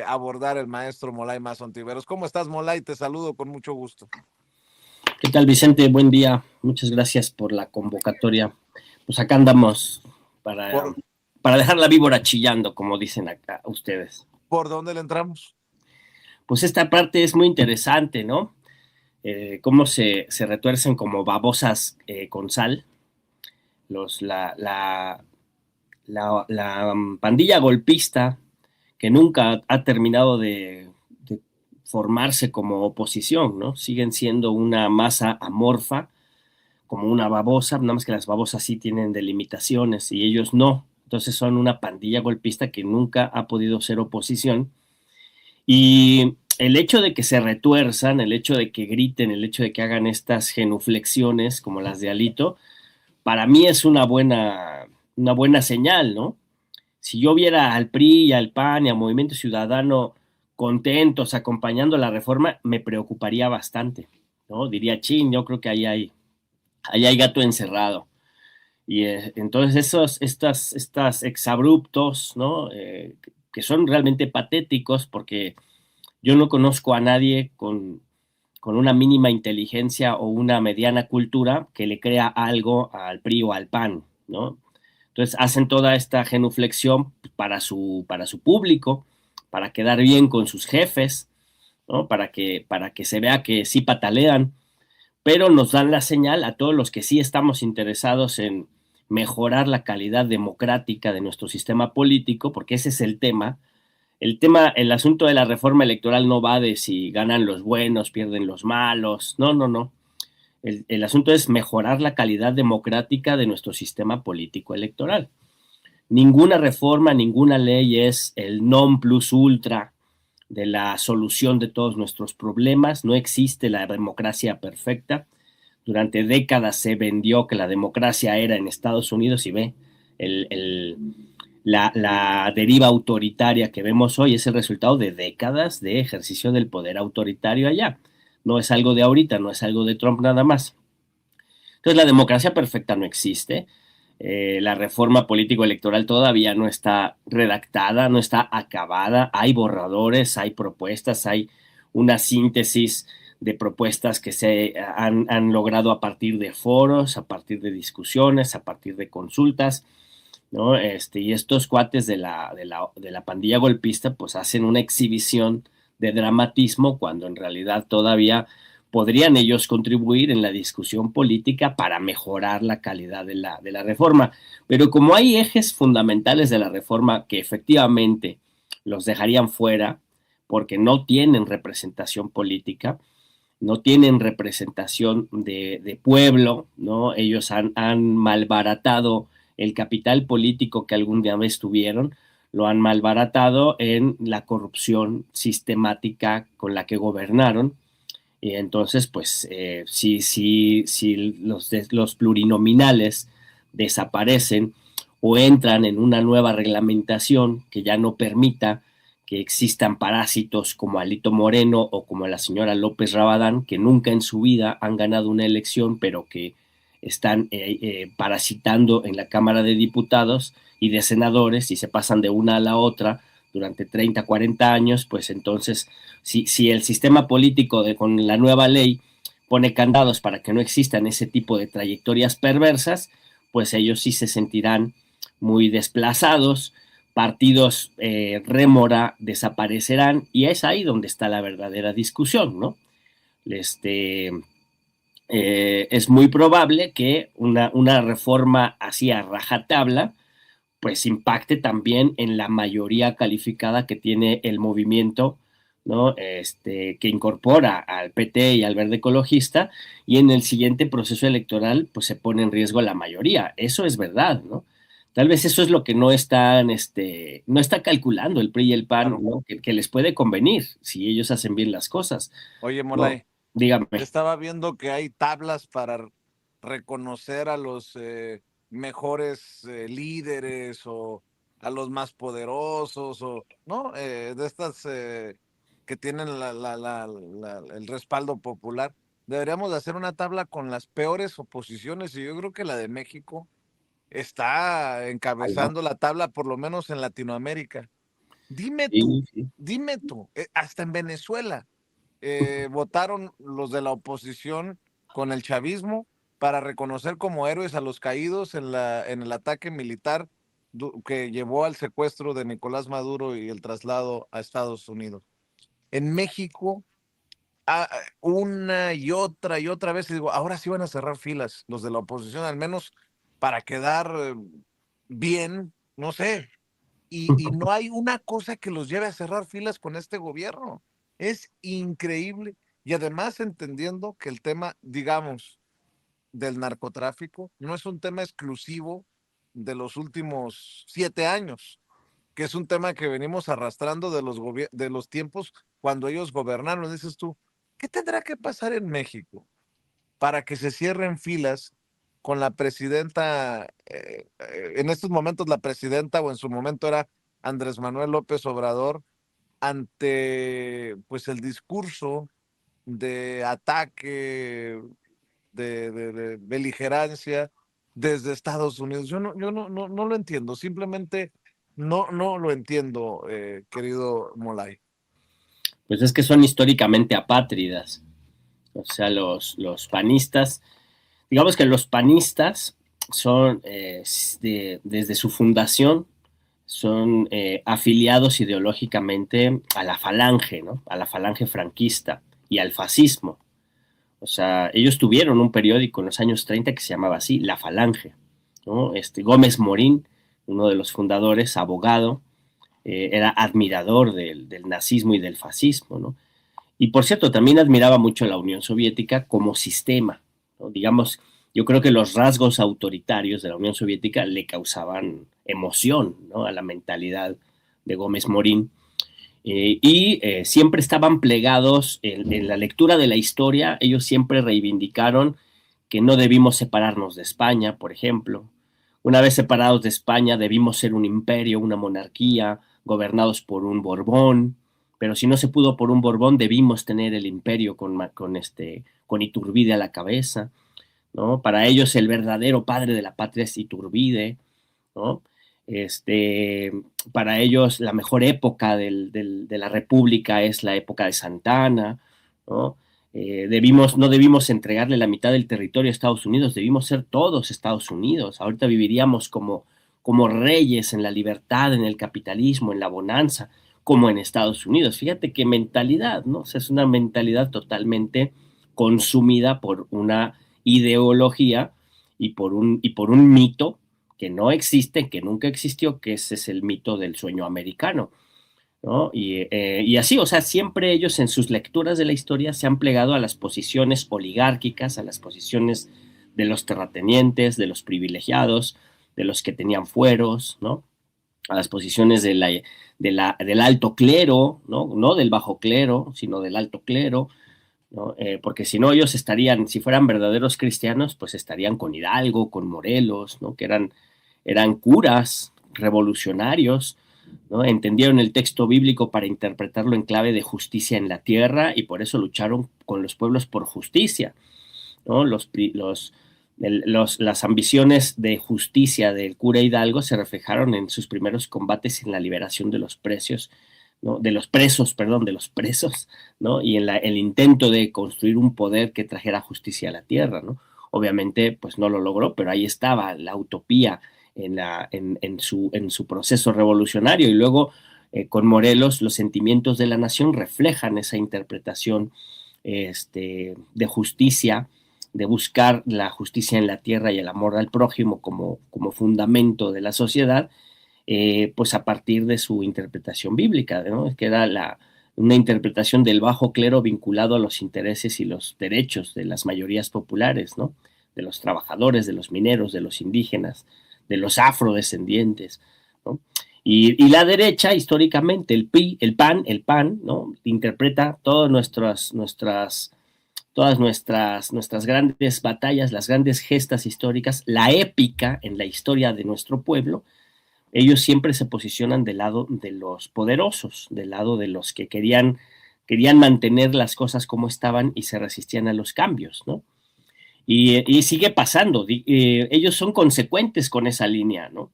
abordar el maestro Molay Maza Ontiveros. ¿Cómo estás, Molay? Te saludo con mucho gusto. ¿Qué tal, Vicente? Buen día. Muchas gracias por la convocatoria. Pues acá andamos para, ¿Por, para dejar la víbora chillando, como dicen acá ustedes. por dónde le entramos? Pues esta parte es muy interesante, ¿no? Cómo se retuercen como babosas con sal. Los, la pandilla golpista que nunca ha terminado de formarse como oposición, ¿no? Siguen siendo una masa amorfa como una babosa, nada más que las babosas sí tienen delimitaciones y ellos no. Entonces son una pandilla golpista que nunca ha podido ser oposición. Y el hecho de que se retuerzan, el hecho de que griten, el hecho de que hagan estas genuflexiones como las de Alito, para mí es una buena señal, ¿no? Si yo viera al PRI y al PAN y al Movimiento Ciudadano contentos acompañando la reforma, me preocuparía bastante, ¿no? Diría, chin, yo creo que ahí hay gato encerrado. Y entonces estas exabruptos, ¿no? Que son realmente patéticos porque yo no conozco a nadie con una mínima inteligencia o una mediana cultura que le crea algo al PRI o al PAN, ¿no? Entonces hacen toda esta genuflexión para su público, para quedar bien con sus jefes, ¿no? Para que se vea que sí patalean, pero nos dan la señal a todos los que sí estamos interesados en mejorar la calidad democrática de nuestro sistema político, porque ese es el tema. El asunto de la reforma electoral no va de si ganan los buenos, pierden los malos, no, no, no. El asunto es mejorar la calidad democrática de nuestro sistema político electoral. Ninguna reforma, ninguna ley es el non plus ultra de la solución de todos nuestros problemas. No existe la democracia perfecta. Durante décadas se vendió que la democracia era en Estados Unidos y ve el, el, la deriva autoritaria que vemos hoy es el resultado de décadas de ejercicio del poder autoritario allá. No es algo de ahorita, no es algo de Trump nada más. Entonces la democracia perfecta no existe. La reforma político-electoral todavía no está redactada, no está acabada. Hay borradores, hay propuestas, hay una síntesis de propuestas que se han logrado a partir de foros, a partir de discusiones, a partir de consultas, ¿no? Y estos cuates de la pandilla golpista pues hacen una exhibición de dramatismo cuando en realidad todavía podrían ellos contribuir en la discusión política para mejorar la calidad de la reforma. Pero como hay ejes fundamentales de la reforma que efectivamente los dejarían fuera porque no tienen representación política, no tienen representación de pueblo, ¿no? Ellos han malbaratado el capital político que algún día vez tuvieron, lo han malbaratado en la corrupción sistemática con la que gobernaron. Y entonces, pues, si los plurinominales desaparecen o entran en una nueva reglamentación que ya no permita que existan parásitos como Alito Moreno o como la señora López Rabadán, que nunca en su vida han ganado una elección, pero que están parasitando en la Cámara de Diputados y de Senadores y se pasan de una a la otra durante 30, 40 años, pues entonces, si el sistema político con la nueva ley pone candados para que no existan ese tipo de trayectorias perversas, pues ellos sí se sentirán muy desplazados, partidos rémora desaparecerán y es ahí donde está la verdadera discusión, ¿no? Este, es muy probable que una reforma así a rajatabla pues impacte también en la mayoría calificada que tiene el movimiento, ¿no? Que incorpora al PT y al Verde Ecologista, y en el siguiente proceso electoral, pues se pone en riesgo la mayoría. Eso es verdad, ¿no? Tal vez eso es lo que no está calculando el PRI y el PAN, Claro. ¿no? Que les puede convenir si ellos hacen bien las cosas. Oye, No, Molay, dígame. estaba viendo que hay tablas para reconocer a los mejores líderes o a los más poderosos o, ¿no? De estas que tienen el respaldo popular. Deberíamos de hacer una tabla con las peores oposiciones y yo creo que la de México está Ahí va. encabezando la tabla, por lo menos en Latinoamérica. Dime tú, Sí, sí. dime tú, hasta en Venezuela votaron los de la oposición con el chavismo para reconocer como héroes a los caídos en el ataque militar que llevó al secuestro de Nicolás Maduro y el traslado a Estados Unidos. En México, una y otra vez, y digo, ahora sí van a cerrar filas los de la oposición, al menos para quedar bien, no sé, y no hay una cosa que los lleve a cerrar filas con este gobierno. Es increíble. Y además entendiendo que el tema, digamos, del narcotráfico no es un tema exclusivo de los últimos 7 años, que es un tema que venimos arrastrando de los tiempos cuando ellos gobernaron. Dices tú, ¿qué tendrá que pasar en México para que se cierren filas con la presidenta, en estos momentos la presidenta o en su momento era Andrés Manuel López Obrador, ante pues el discurso de ataque, de beligerancia desde Estados Unidos? Yo no lo entiendo, simplemente no lo entiendo, querido Molay. Pues es que son históricamente apátridas. O sea, los panistas, digamos que los panistas son, desde su fundación, son afiliados ideológicamente a la falange, ¿no? A la falange franquista y al fascismo. O sea, ellos tuvieron un periódico en los años 30 que se llamaba así, La Falange, ¿no? Gómez Morín, uno de los fundadores, abogado, era admirador del nazismo y del fascismo, ¿no? Y por cierto, también admiraba mucho a la Unión Soviética como sistema, ¿no? Digamos, yo creo que los rasgos autoritarios de la Unión Soviética le causaban emoción, ¿no? A la mentalidad de Gómez Morín. Siempre estaban plegados en la lectura de la historia, ellos siempre reivindicaron que no debimos separarnos de España, por ejemplo. Una vez separados de España, debimos ser un imperio, una monarquía, gobernados por un Borbón, pero si no se pudo por un Borbón, debimos tener el imperio con Iturbide a la cabeza, ¿no? Para ellos el verdadero padre de la patria es Iturbide, ¿no? Este, para ellos la mejor época de la República es la época de Santana, ¿no? No debimos entregarle la mitad del territorio a Estados Unidos, debimos ser todos Estados Unidos. Ahorita viviríamos como reyes en la libertad, en el capitalismo, en la bonanza, como en Estados Unidos. Fíjate qué mentalidad, ¿no? O sea, es una mentalidad totalmente consumida por una ideología y por un mito que no existe, que nunca existió, que ese es el mito del sueño americano, ¿no? Y así, o sea, siempre ellos en sus lecturas de la historia se han plegado a las posiciones oligárquicas, a las posiciones de los terratenientes, de los privilegiados, de los que tenían fueros, ¿no? A las posiciones del alto clero, ¿no? No del bajo clero, sino del alto clero, ¿no? Porque si no, ellos estarían, si fueran verdaderos cristianos, pues estarían con Hidalgo, con Morelos, ¿no? Que eran curas revolucionarios, ¿no? Entendieron el texto bíblico para interpretarlo en clave de justicia en la tierra y por eso lucharon con los pueblos por justicia, ¿no? Las ambiciones de justicia del cura Hidalgo se reflejaron en sus primeros combates en la liberación de los precios, ¿no? De los presos, perdón, de los presos, ¿no? Y en el intento de construir un poder que trajera justicia a la tierra, ¿no? Obviamente, pues no lo logró, pero ahí estaba la utopía en su proceso revolucionario. Y luego, con Morelos, los sentimientos de la nación reflejan esa interpretación de justicia, de buscar la justicia en la tierra y el amor al prójimo como fundamento de la sociedad, pues a partir de su interpretación bíblica, ¿no? Que era una interpretación del bajo clero vinculado a los intereses y los derechos de las mayorías populares, ¿no? De los trabajadores, de los mineros, de los indígenas, de los afrodescendientes, ¿no? Y la derecha, históricamente, el PAN, ¿no? Interpreta todas nuestras grandes batallas, las grandes gestas históricas, la épica en la historia de nuestro pueblo. Ellos siempre se posicionan del lado de los poderosos, del lado de los que querían mantener las cosas como estaban y se resistían a los cambios, ¿no? Y sigue pasando, ellos son consecuentes con esa línea, ¿no?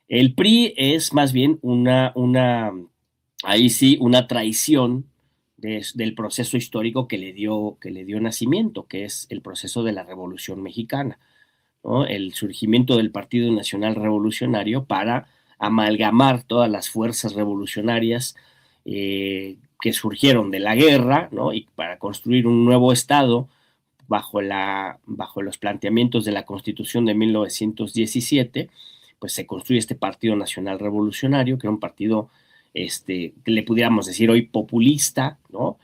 El PRI es más bien ahí sí una traición del proceso histórico que le dio nacimiento, que es el proceso de la Revolución Mexicana, ¿no? El surgimiento del Partido Nacional Revolucionario para amalgamar todas las fuerzas revolucionarias que surgieron de la guerra, ¿no? Y para construir un nuevo Estado bajo los planteamientos de la Constitución de 1917, pues se construye este Partido Nacional Revolucionario, que era un partido, que le pudiéramos decir hoy populista, ¿no?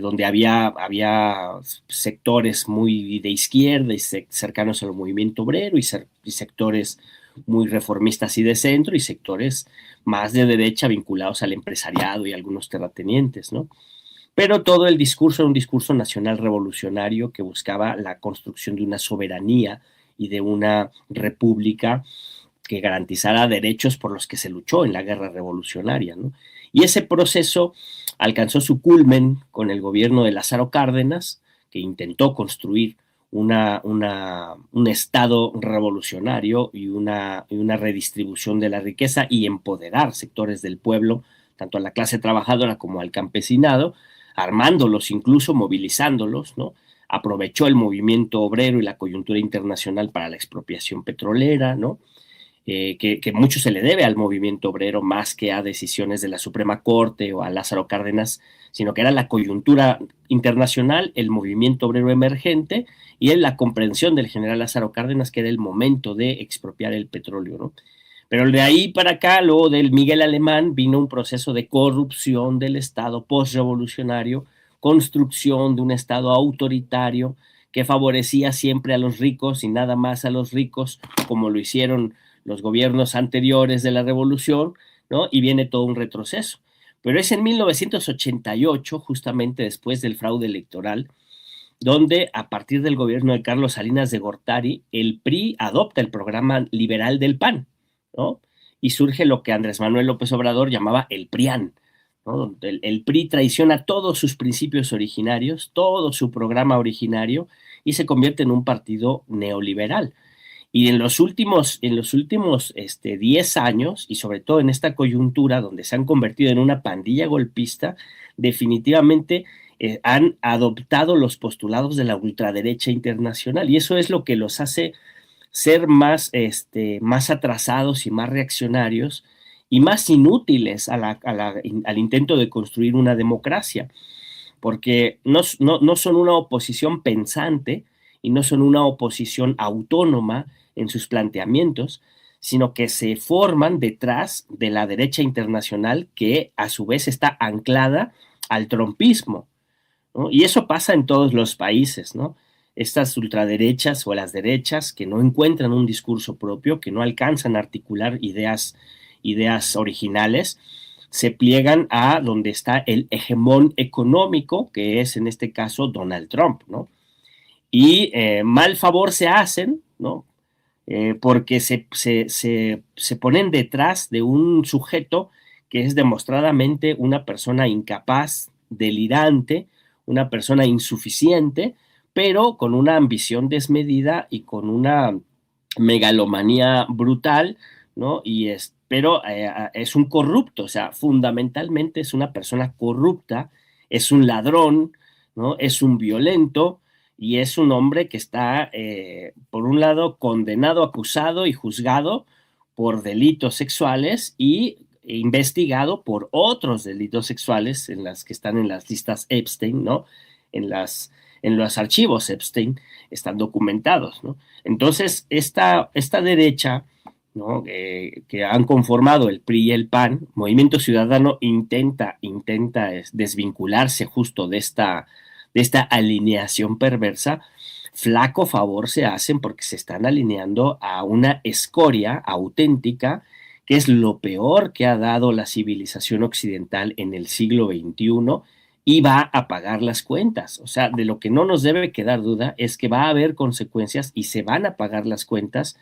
Donde había sectores muy de izquierda y cercanos al movimiento obrero y sectores muy reformistas y de centro y sectores más de derecha vinculados al empresariado y algunos terratenientes, ¿no? Pero todo el discurso era un discurso nacional revolucionario que buscaba la construcción de una soberanía y de una república que garantizara derechos por los que se luchó en la guerra revolucionaria, ¿no? Y ese proceso alcanzó su culmen con el gobierno de Lázaro Cárdenas, que intentó construir un Estado revolucionario y una redistribución de la riqueza y empoderar sectores del pueblo, tanto a la clase trabajadora como al campesinado, armándolos, incluso movilizándolos, ¿no? Aprovechó el movimiento obrero y la coyuntura internacional para la expropiación petrolera, ¿no? Que mucho se le debe al movimiento obrero más que a decisiones de la Suprema Corte o a Lázaro Cárdenas, sino que era la coyuntura internacional, el movimiento obrero emergente y en la comprensión del general Lázaro Cárdenas que era el momento de expropiar el petróleo, ¿no? Pero de ahí para acá, luego del Miguel Alemán, vino un proceso de corrupción del Estado postrevolucionario, construcción de un Estado autoritario que favorecía siempre a los ricos y nada más a los ricos, como lo hicieron los gobiernos anteriores de la revolución, ¿no? Y viene todo un retroceso. Pero es en 1988, justamente después del fraude electoral, donde a partir del gobierno de Carlos Salinas de Gortari, el PRI adopta el programa liberal del PAN, ¿no? Y surge lo que Andrés Manuel López Obrador llamaba el PRIAN, ¿no? El PRI traiciona todos sus principios originarios, todo su programa originario y se convierte en un partido neoliberal. Y en los últimos 10 años, y sobre todo en esta coyuntura donde se han convertido en una pandilla golpista, definitivamente han adoptado los postulados de la ultraderecha internacional. Y eso es lo que los hace ser más atrasados y más reaccionarios y más inútiles al intento de construir una democracia, porque no son una oposición pensante y no son una oposición autónoma en sus planteamientos, sino que se forman detrás de la derecha internacional que a su vez está anclada al trumpismo, ¿no? Y eso pasa en todos los países, ¿no? Estas ultraderechas o las derechas que no encuentran un discurso propio, que no alcanzan a articular ideas originales, se pliegan a donde está el hegemón económico, que es en este caso Donald Trump, ¿no? Y mal favor se hacen, ¿no? Porque se ponen detrás de un sujeto que es demostradamente una persona incapaz, delirante, una persona insuficiente, pero con una ambición desmedida y con una megalomanía brutal, ¿no? Pero es un corrupto, o sea, fundamentalmente es una persona corrupta, es un ladrón, ¿no? Es un violento, y es un hombre que está, por un lado, condenado, acusado y juzgado por delitos sexuales y investigado por otros delitos sexuales en las que están en las listas Epstein, ¿no? En los archivos Epstein están documentados, ¿no? Entonces, esta derecha, ¿no? Que han conformado el PRI y el PAN, Movimiento Ciudadano intenta desvincularse justo de esta alineación perversa, flaco favor se hacen porque se están alineando a una escoria auténtica que es lo peor que ha dado la civilización occidental en el siglo XXI y va a pagar las cuentas. O sea, de lo que no nos debe quedar duda es que va a haber consecuencias y se van a pagar las cuentas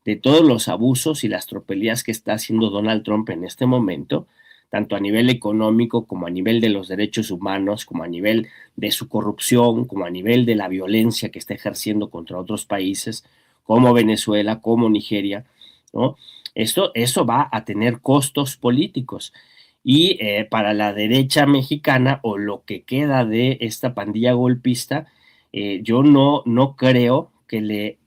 de todos los abusos y las tropelías que está haciendo Donald Trump en este momento, tanto a nivel económico como a nivel de los derechos humanos, como a nivel de su corrupción, como a nivel de la violencia que está ejerciendo contra otros países, como Venezuela, como Nigeria, ¿no? Eso va a tener costos políticos. Y para la derecha mexicana, o lo que queda de esta pandilla golpista, yo no creo que le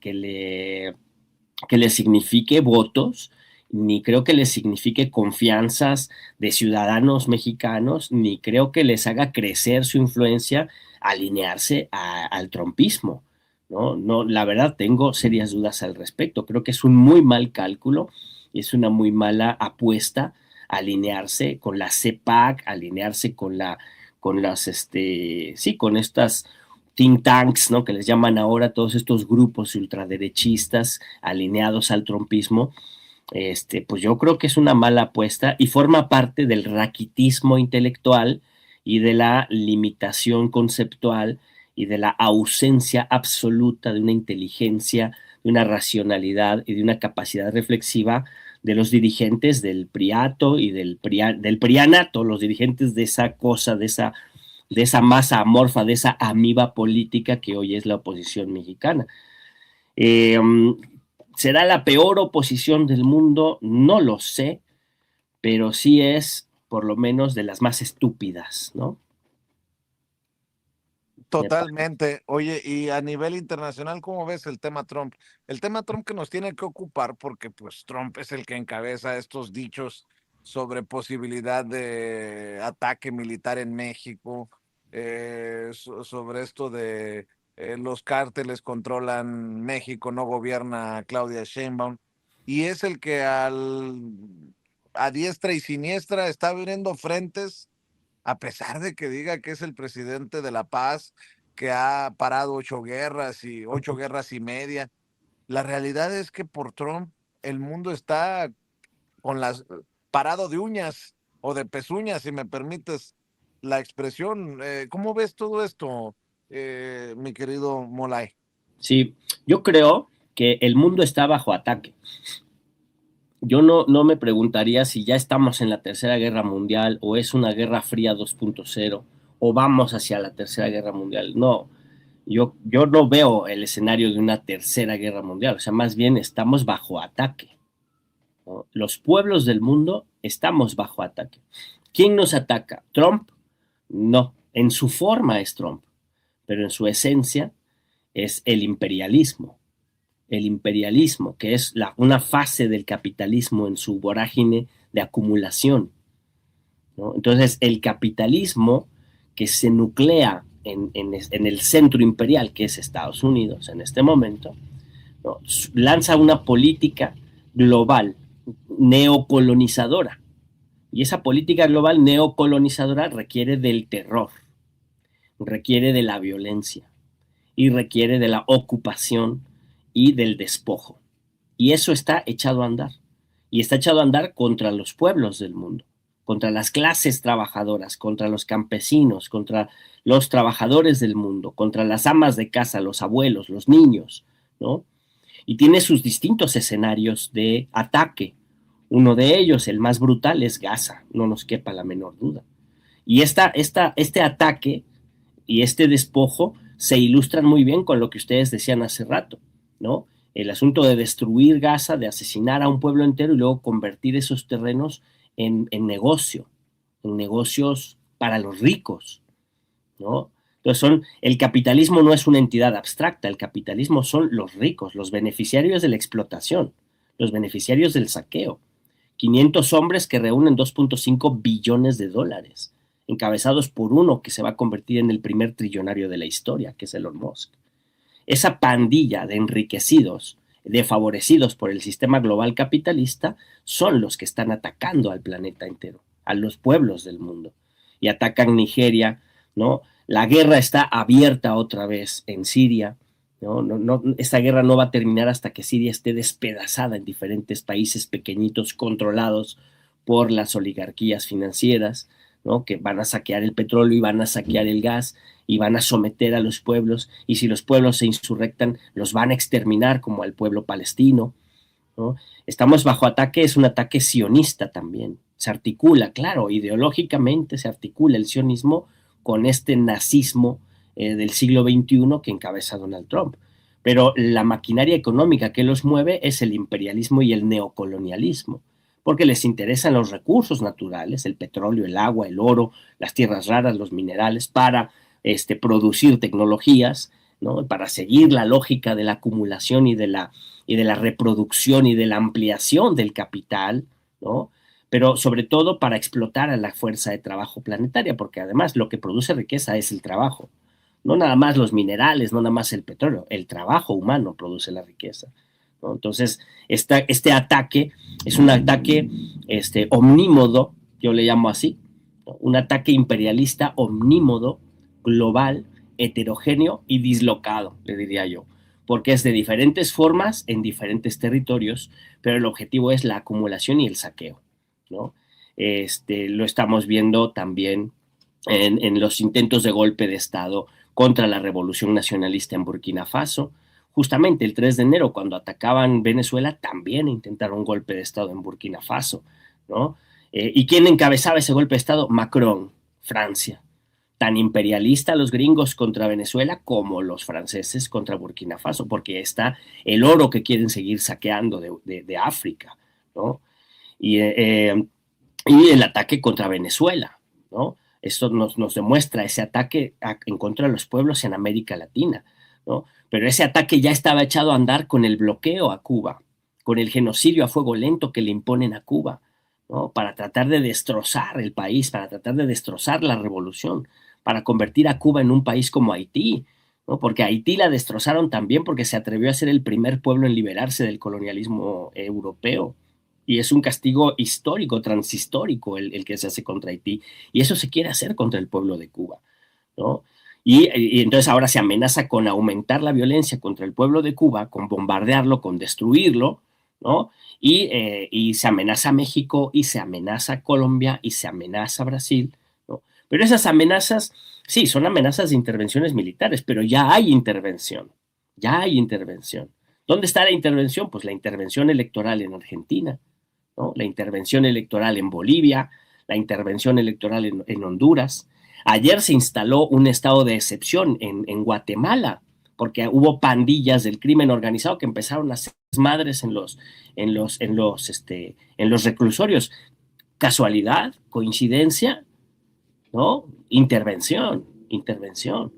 signifique votos, ni creo que les signifique confianzas de ciudadanos mexicanos, ni creo que les haga crecer su influencia alinearse al trumpismo. ¿No? No, la verdad tengo serias dudas al respecto. Creo que es un muy mal cálculo y es una muy mala apuesta alinearse con la CEPAC, alinearse con las, sí, con estas think tanks, ¿no? Que les llaman ahora todos estos grupos ultraderechistas alineados al trumpismo. Pues yo creo que es una mala apuesta y forma parte del raquitismo intelectual y de la limitación conceptual y de la ausencia absoluta de una inteligencia, de una racionalidad y de una capacidad reflexiva de los dirigentes del priato y del prianato, los dirigentes de esa cosa, de esa masa amorfa, de esa amiba política que hoy es la oposición mexicana. Eh, ¿Será la peor oposición del mundo? No lo sé, pero sí es por lo menos de las más estúpidas, ¿no? Totalmente. Oye, y a nivel internacional, ¿cómo ves el tema Trump? El tema Trump que nos tiene que ocupar porque pues Trump es el que encabeza estos dichos sobre posibilidad de ataque militar en México, sobre esto de los cárteles controlan México, no gobierna Claudia Sheinbaum, y es el que a diestra y siniestra está abriendo frentes a pesar de que diga que es el presidente de la paz, que ha parado 8 guerras y media, la realidad es que por Trump el mundo está con las parado de uñas o de pezuñas, si me permites la expresión. ¿Cómo ves todo esto, mi querido Molay? Sí, yo creo que el mundo está bajo ataque. Yo no me preguntaría si ya estamos en la Tercera Guerra Mundial o es una Guerra Fría 2.0 o vamos hacia la Tercera Guerra Mundial. No, yo no veo el escenario de una Tercera Guerra Mundial, o sea, más bien estamos bajo ataque, ¿no? Los pueblos del mundo estamos bajo ataque. ¿Quién nos ataca? ¿Trump? No, en su forma es Trump, pero en su esencia es el imperialismo, que es una fase del capitalismo en su vorágine de acumulación, ¿no? Entonces, el capitalismo que se nuclea en el centro imperial, que es Estados Unidos en este momento, ¿no? Lanza una política global neocolonizadora. Y esa política global neocolonizadora requiere del terror, requiere de la violencia y requiere de la ocupación y del despojo. Y eso está echado a andar. Y está echado a andar contra los pueblos del mundo, contra las clases trabajadoras, contra los campesinos, contra los trabajadores del mundo, contra las amas de casa, los abuelos, los niños, ¿no? Y tiene sus distintos escenarios de ataque. Uno de ellos, el más brutal, es Gaza, no nos quepa la menor duda. Y este ataque y este despojo se ilustran muy bien con lo que ustedes decían hace rato, ¿no? El asunto de destruir Gaza, de asesinar a un pueblo entero y luego convertir esos terrenos en negocio, en negocios para los ricos, ¿no? Entonces el capitalismo no es una entidad abstracta, el capitalismo son los ricos, los beneficiarios de la explotación, los beneficiarios del saqueo. 500 hombres que reúnen 2.5 billones de dólares, encabezados por uno que se va a convertir en el primer trillonario de la historia, que es Elon Musk. Esa pandilla de enriquecidos, de favorecidos por el sistema global capitalista, son los que están atacando al planeta entero, a los pueblos del mundo. Y atacan Nigeria, ¿no? La guerra está abierta otra vez en Siria. Esta guerra no va a terminar hasta que Siria esté despedazada en diferentes países pequeñitos controlados por las oligarquías financieras, ¿no? Que van a saquear el petróleo y van a saquear el gas y van a someter a los pueblos, y si los pueblos se insurrectan, los van a exterminar como al pueblo palestino, ¿no? Estamos bajo ataque, es un ataque sionista también. Se articula, claro, ideológicamente se articula el sionismo con este nazismo del siglo XXI que encabeza Donald Trump. Pero la maquinaria económica que los mueve es el imperialismo y el neocolonialismo. porque les interesan los recursos naturales, el petróleo, el agua, el oro, las tierras raras, los minerales, para producir tecnologías, ¿no? Para seguir la lógica de la acumulación y de la reproducción y de la ampliación del capital, ¿no? Pero sobre todo para explotar a la fuerza de trabajo planetaria, porque además lo que produce riqueza es el trabajo, no nada más los minerales, no nada más el petróleo, el trabajo humano produce la riqueza, ¿no? Entonces, este ataque es un ataque omnímodo, yo le llamo así, ¿no? Un ataque imperialista omnímodo, global, heterogéneo y dislocado, le diría yo, porque es de diferentes formas en diferentes territorios, pero el objetivo es la acumulación y el saqueo, ¿no? Lo estamos viendo también en los intentos de golpe de Estado contra la revolución nacionalista en Burkina Faso. Justamente el 3 de enero, cuando atacaban Venezuela, también intentaron un golpe de Estado en Burkina Faso, ¿no? ¿Y quién encabezaba ese golpe de Estado? Macron, Francia. Tan imperialista los gringos contra Venezuela como los franceses contra Burkina Faso, porque está el oro que quieren seguir saqueando de África, ¿no? Y el ataque contra Venezuela, ¿no? Esto nos demuestra ese ataque en contra de los pueblos en América Latina, ¿no? Pero ese ataque ya estaba echado a andar con el bloqueo a Cuba, con el genocidio a fuego lento que le imponen a Cuba, ¿no? Para tratar de destrozar el país, para tratar de destrozar la revolución, para convertir a Cuba en un país como Haití, ¿no? Porque Haití la destrozaron también porque se atrevió a ser el primer pueblo en liberarse del colonialismo europeo. Y es un castigo histórico, transhistórico, el que se hace contra Haití. Y eso se quiere hacer contra el pueblo de Cuba, ¿no? Y entonces ahora se amenaza con aumentar la violencia contra el pueblo de Cuba, con bombardearlo, con destruirlo, ¿no? Y se amenaza a México, y se amenaza a Colombia, y se amenaza a Brasil, ¿no? Pero esas amenazas, sí, son amenazas de intervenciones militares, pero ya hay intervención, ya hay intervención. ¿Dónde está la intervención? Pues la intervención electoral en Argentina, ¿no? La intervención electoral en Bolivia, la intervención electoral en Honduras. Ayer se instaló un estado de excepción en Guatemala, porque hubo pandillas del crimen organizado que empezaron a hacer madres en los reclusorios. ¿Casualidad? ¿Coincidencia? ¿No? Intervención, intervención,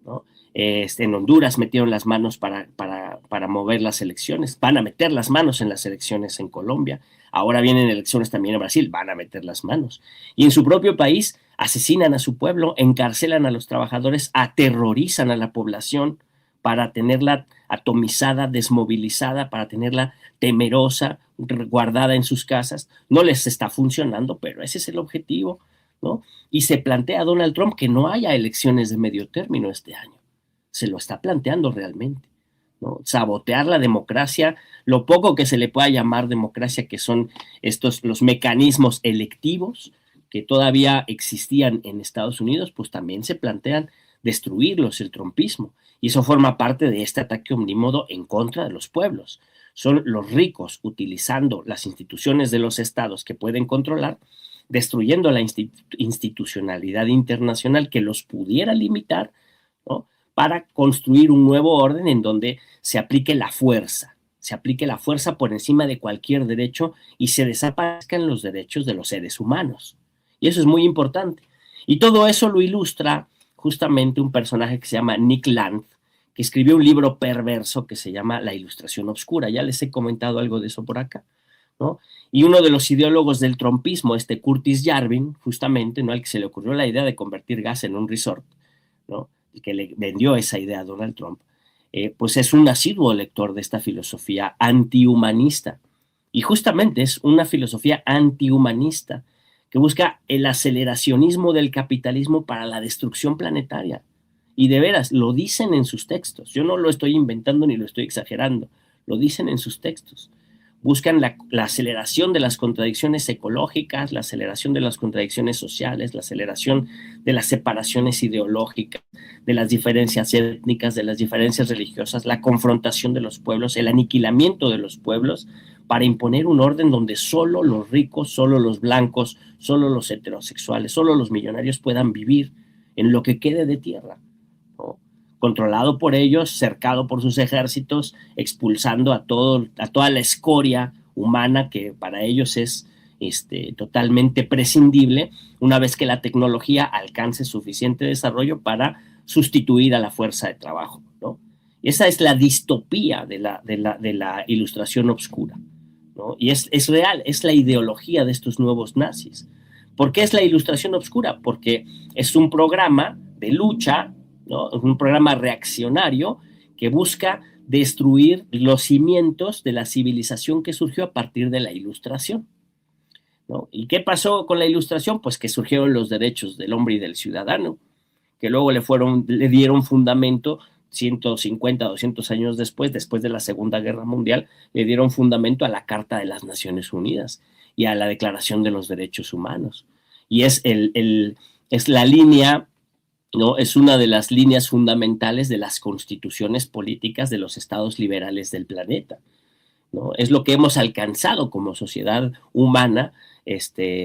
¿no? En Honduras metieron las manos para mover las elecciones, van a meter las manos en las elecciones en Colombia, ahora vienen elecciones también en Brasil, van a meter las manos. Y en su propio país asesinan a su pueblo, encarcelan a los trabajadores, aterrorizan a la población para tenerla atomizada, desmovilizada, para tenerla temerosa, guardada en sus casas. No les está funcionando, pero ese es el objetivo, ¿no? Y se plantea a Donald Trump que no haya elecciones de medio término este año. Se lo está planteando realmente, ¿no? Sabotear la democracia, lo poco que se le pueda llamar democracia, que son los mecanismos electivos que todavía existían en Estados Unidos, pues también se plantean destruirlos, el trumpismo. Y eso forma parte de este ataque omnímodo en contra de los pueblos. Son los ricos utilizando las instituciones de los estados que pueden controlar, destruyendo la institucionalidad internacional que los pudiera limitar, ¿no? Para construir un nuevo orden en donde se aplique la fuerza por encima de cualquier derecho y se desaparezcan los derechos de los seres humanos. Y eso es muy importante. Y todo eso lo ilustra justamente un personaje que se llama Nick Land, que escribió un libro perverso que se llama La Ilustración Obscura. Ya les he comentado algo de eso por acá, ¿no? Y uno de los ideólogos del trumpismo, Curtis Yarvin, justamente, ¿no? Al que se le ocurrió la idea de convertir gas en un resort, ¿no? El que le vendió esa idea a Donald Trump, pues es un asiduo lector de esta filosofía antihumanista. Y justamente es una filosofía antihumanista que busca el aceleracionismo del capitalismo para la destrucción planetaria. Y de veras, lo dicen en sus textos. Yo no lo estoy inventando ni lo estoy exagerando. Lo dicen en sus textos. Buscan la aceleración de las contradicciones ecológicas, la aceleración de las contradicciones sociales, la aceleración de las separaciones ideológicas, de las diferencias étnicas, de las diferencias religiosas, la confrontación de los pueblos, el aniquilamiento de los pueblos, para imponer un orden donde solo los ricos, solo los blancos, solo los heterosexuales, solo los millonarios puedan vivir en lo que quede de tierra, ¿no? Controlado por ellos, cercado por sus ejércitos, expulsando a toda la escoria humana que para ellos es totalmente prescindible una vez que la tecnología alcance suficiente desarrollo para sustituir a la fuerza de trabajo, ¿no? Y esa es la distopía de la ilustración obscura, ¿no? Y es real, es la ideología de estos nuevos nazis. ¿Por qué es la ilustración obscura? Porque es un programa de lucha, ¿no? Un programa reaccionario que busca destruir los cimientos de la civilización que surgió a partir de la ilustración, ¿no? ¿Y qué pasó con la ilustración? Pues que surgieron los derechos del hombre y del ciudadano, que luego le dieron fundamento 150, 200 años después de la Segunda Guerra Mundial, le dieron fundamento a la Carta de las Naciones Unidas y a la Declaración de los Derechos Humanos. Y es la línea, ¿no? Es una de las líneas fundamentales de las constituciones políticas de los estados liberales del planeta, ¿no? Es lo que hemos alcanzado como sociedad humana,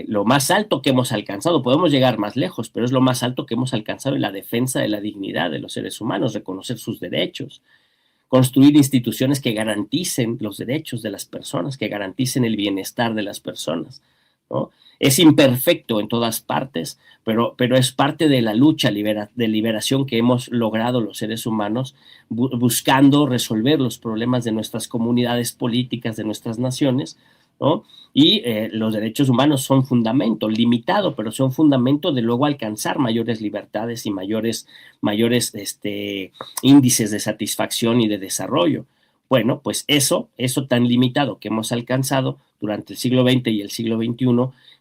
lo más alto que hemos alcanzado. Podemos llegar más lejos, pero es lo más alto que hemos alcanzado en la defensa de la dignidad de los seres humanos, reconocer sus derechos, construir instituciones que garanticen los derechos de las personas, que garanticen el bienestar de las personas, ¿no? Es imperfecto en todas partes, pero es parte de la lucha de liberación que hemos logrado los seres humanos, buscando resolver los problemas de nuestras comunidades políticas, de nuestras naciones, ¿no? Y los derechos humanos son fundamento, limitado, pero son fundamento de luego alcanzar mayores libertades y mayores índices de satisfacción y de desarrollo. Bueno, pues eso tan limitado que hemos alcanzado durante el siglo XX y el siglo XXI,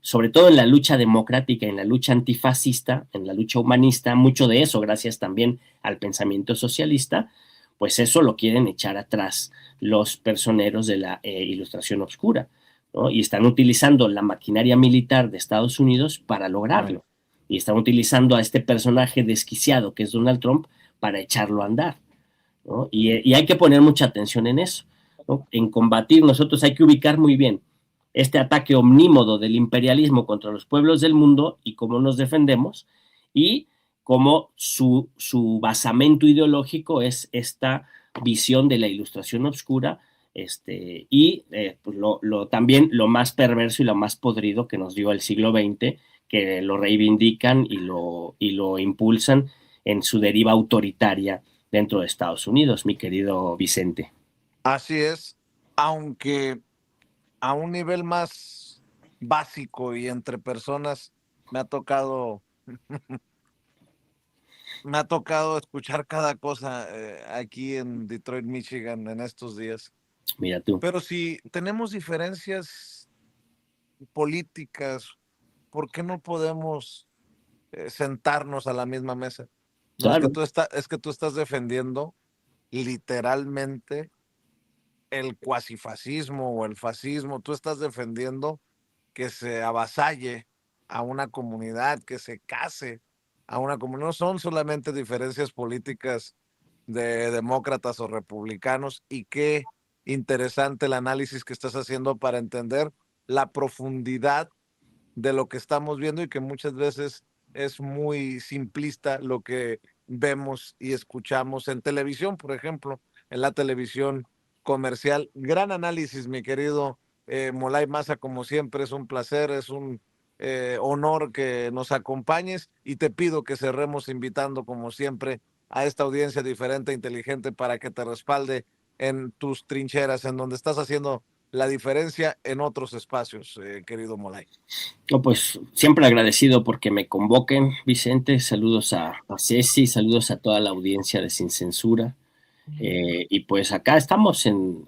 sobre todo en la lucha democrática, en la lucha antifascista, en la lucha humanista, mucho de eso gracias también al pensamiento socialista, pues eso lo quieren echar atrás los personeros de la ilustración obscura, ¿no? Y están utilizando la maquinaria militar de Estados Unidos para lograrlo. Y están utilizando a este personaje desquiciado que es Donald Trump para echarlo a andar, ¿no? Y hay que poner mucha atención en eso, ¿no? En combatir, nosotros hay que ubicar muy bien este ataque omnímodo del imperialismo contra los pueblos del mundo y cómo nos defendemos, y cómo su basamento ideológico es esta visión de la ilustración obscura, pues también lo más perverso y lo más podrido que nos dio el siglo XX, que lo reivindican y lo impulsan en su deriva autoritaria dentro de Estados Unidos, mi querido Vicente. Así es, aunque a un nivel más básico y entre personas me ha tocado escuchar cada cosa aquí en Detroit, Michigan, en estos días. Mira tú. Pero si tenemos diferencias políticas, ¿por qué no podemos sentarnos a la misma mesa? No es que Claro. es que tú estás defendiendo literalmente el cuasifascismo o el fascismo. Tú estás defendiendo que se avasalle a una comunidad, que se case a una comunidad. No son solamente diferencias políticas de demócratas o republicanos, y qué interesante el análisis que estás haciendo para entender la profundidad de lo que estamos viendo, y que muchas veces es muy simplista lo que vemos y escuchamos en televisión, por ejemplo, en la televisión comercial. Gran análisis, mi querido Molay Maza, como siempre, es un placer, es un honor que nos acompañes, y te pido que cerremos invitando, como siempre, a esta audiencia diferente e inteligente para que te respalde en tus trincheras, en donde estás haciendo la diferencia en otros espacios, querido Molay. No, pues siempre agradecido porque me convoquen, Vicente. Saludos a Ceci, saludos a toda la audiencia de Sin Censura. Y pues acá estamos en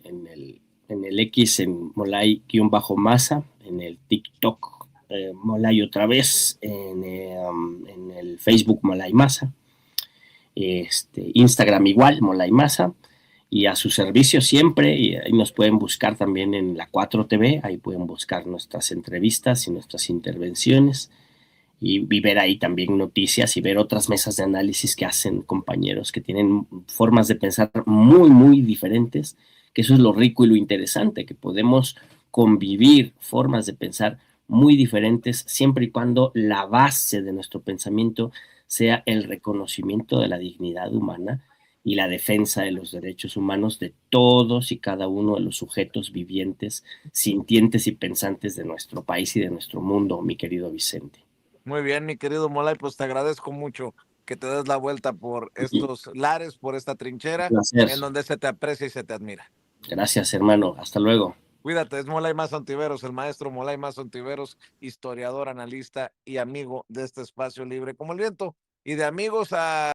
el X, en Molay-Maza, en el TikTok Molay otra vez, en el Facebook Molay Maza, Instagram igual, Molay Maza, y a su servicio siempre. Y ahí nos pueden buscar también en la 4TV, ahí pueden buscar nuestras entrevistas y nuestras intervenciones, y ver ahí también noticias y ver otras mesas de análisis que hacen compañeros que tienen formas de pensar muy, muy diferentes, que eso es lo rico y lo interesante, que podemos convivir formas de pensar muy diferentes siempre y cuando la base de nuestro pensamiento sea el reconocimiento de la dignidad humana y la defensa de los derechos humanos de todos y cada uno de los sujetos vivientes, sintientes y pensantes de nuestro país y de nuestro mundo, mi querido Vicente. Muy bien, mi querido Molay, pues te agradezco mucho que te des la vuelta por estos lares, por esta Un trinchera, placer. en donde se te aprecia y se te admira. Gracias, hermano. Hasta luego. Cuídate, es Molay Maza Ontiveros, el maestro Molay Maza Ontiveros, historiador, analista y amigo de este espacio libre como el viento. Y de amigos a